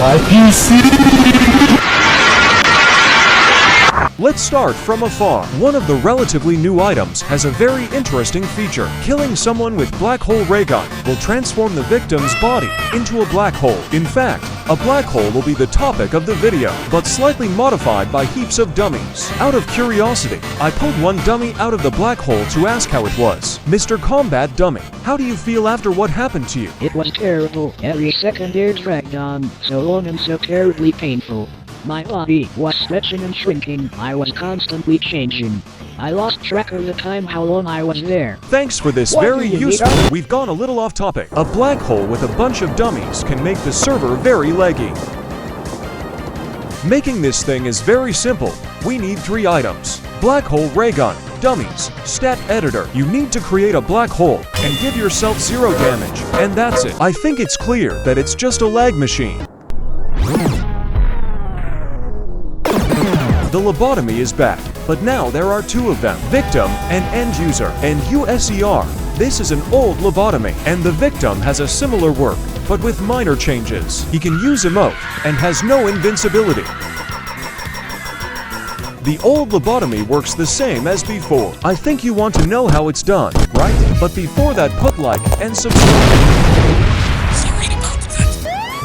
my PC! Let's start from afar. One of the relatively new items has a very interesting feature. Killing someone with black hole ray gun will transform the victim's body into a black hole. In fact, a black hole will be the topic of the video, but slightly modified by heaps of dummies. Out of curiosity, I pulled one dummy out of the black hole to ask how it was. Mr. Combat Dummy, how do you feel after what happened to you? It was terrible. Every second air dragged on, so long and so terribly painful. My body was stretching and shrinking. I was constantly changing. I lost track of the time how long I was there. Thanks for this very useful. We've gone a little off topic. A black hole with a bunch of dummies can make the server very laggy. Making this thing is very simple. We need 3 items: black hole ray gun, dummies, stat editor. You need to create a black hole and give yourself 0 damage, and that's it. I think it's clear that it's just a lag machine. The lobotomy is back, but now there are 2 of them, victim and end user. And USER, this is an old lobotomy, and the victim has a similar work, but with minor changes. He can use emote and has no invincibility. The old lobotomy works the same as before. I think you want to know how it's done, right? But before that, put like and subscribe.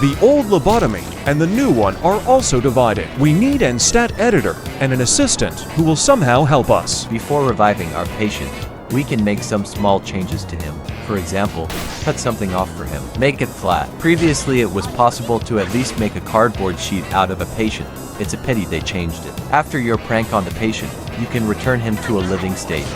The old lobotomy and the new one are also divided. We need an stat editor and an assistant who will somehow help us. Before reviving our patient, we can make some small changes to him. For example, cut something off for him. Make it flat. Previously, it was possible to at least make a cardboard sheet out of a patient. It's a pity they changed it. After your prank on the patient, you can return him to a living state.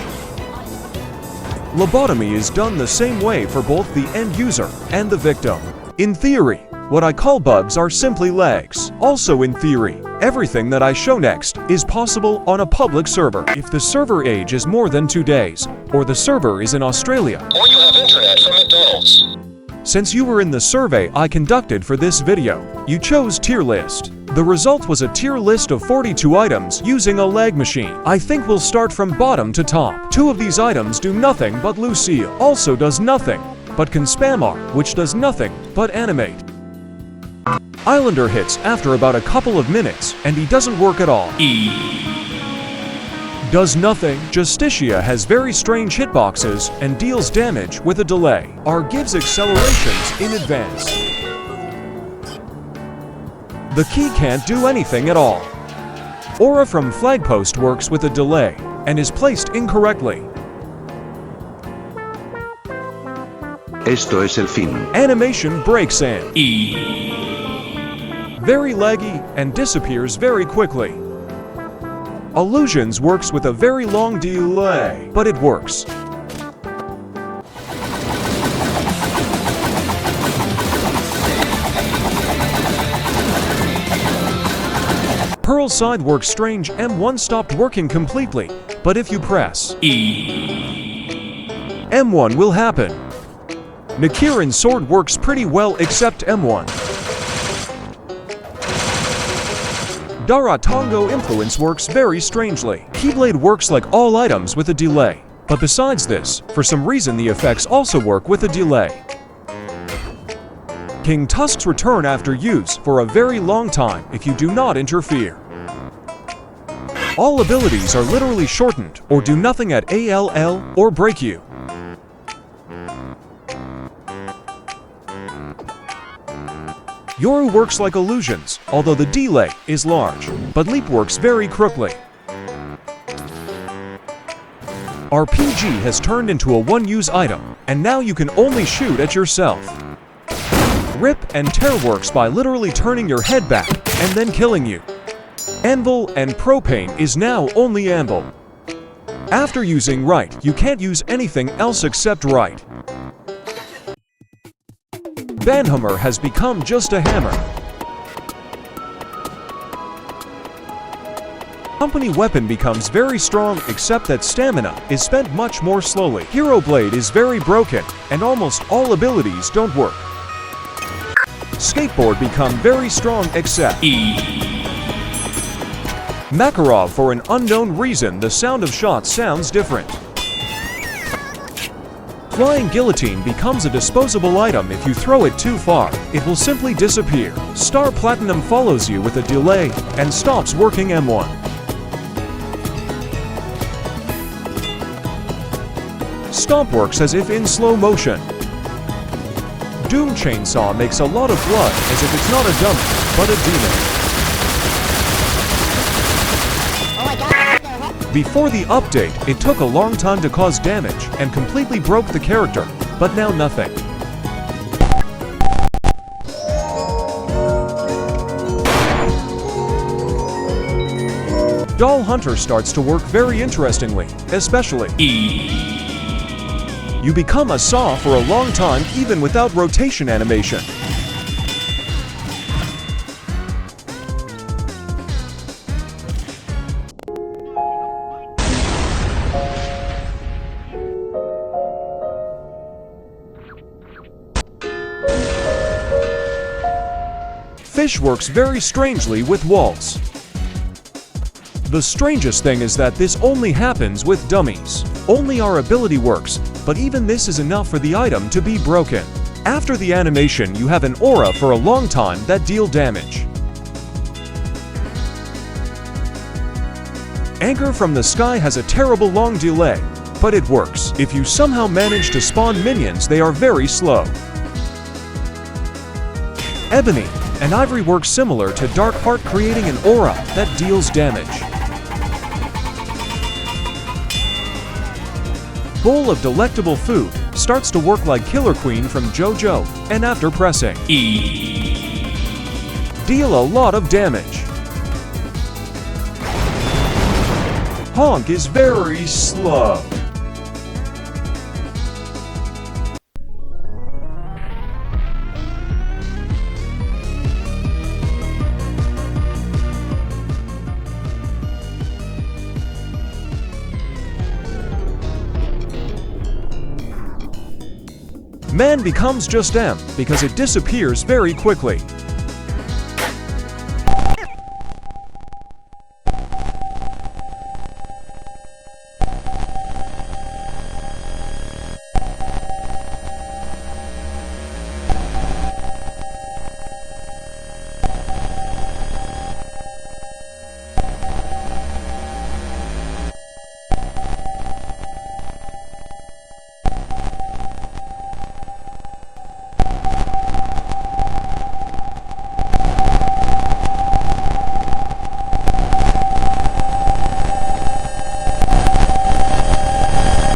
Lobotomy is done the same way for both the end user and the victim. In theory, what I call bugs are simply lags. Also in theory, everything that I show next is possible on a public server. If the server age is more than 2 days, or the server is in Australia, or you have internet from McDonald's. Since you were in the survey I conducted for this video, you chose tier list. The result was a tier list of 42 items using a lag machine. I think we'll start from bottom to top. 2 of these items do nothing but Lucille also does nothing but can spam R, which does nothing but animate. Islander hits after about a couple of minutes, and he doesn't work at all. Does nothing. Justicia has very strange hitboxes and deals damage with a delay. R gives accelerations in advance. The key can't do anything at all. Aura from Flagpost works with a delay and is placed incorrectly. Esto es el fin. Animation breaks in. Very laggy and disappears very quickly. Illusions works with a very long delay, but it works. Pearl side works strange. M1 stopped working completely, but if you press M1 will happen. Nakiran's sword works pretty well except M1. Dara Tongo influence works very strangely. Keyblade works like all items with a delay. But besides this, for some reason the effects also work with a delay. King Tusk's return after use for a very long time if you do not interfere. All abilities are literally shortened or do nothing at ALL or break you. Yoru works like illusions, although the delay is large, but Leap works very crookedly. RPG has turned into a one-use item, and now you can only shoot at yourself. Rip and Tear works by literally turning your head back and then killing you. Anvil and Propane is now only Anvil. After using right, you can't use anything else except right. Banhammer has become just a hammer. Company weapon becomes very strong except that stamina is spent much more slowly. Hero Blade is very broken and almost all abilities don't work. Skateboard become very strong except Makarov, for an unknown reason the sound of shots sounds different. Flying guillotine becomes a disposable item if you throw it too far. It will simply disappear. Star Platinum follows you with a delay and stops working M1. Stomp works as if in slow motion. Doom Chainsaw makes a lot of blood as if it's not a dummy, but a demon. Before the update, it took a long time to cause damage and completely broke the character, but now nothing. Doll Hunter starts to work very interestingly, especially you become a saw for a long time even without rotation animation. Fish works very strangely with walls. The strangest thing is that this only happens with dummies. Only our ability works, but even this is enough for the item to be broken. After the animation, you have an aura for a long time that deal damage. Anchor from the Sky has a terrible long delay, but it works. If you somehow manage to spawn minions, they are very slow. Ebony and Ivory works similar to Dark Heart, creating an aura that deals damage. Bowl of Delectable Food starts to work like Killer Queen from JoJo, and after pressing E, deal a lot of damage. Honk is very slow. Man becomes just M because it disappears very quickly.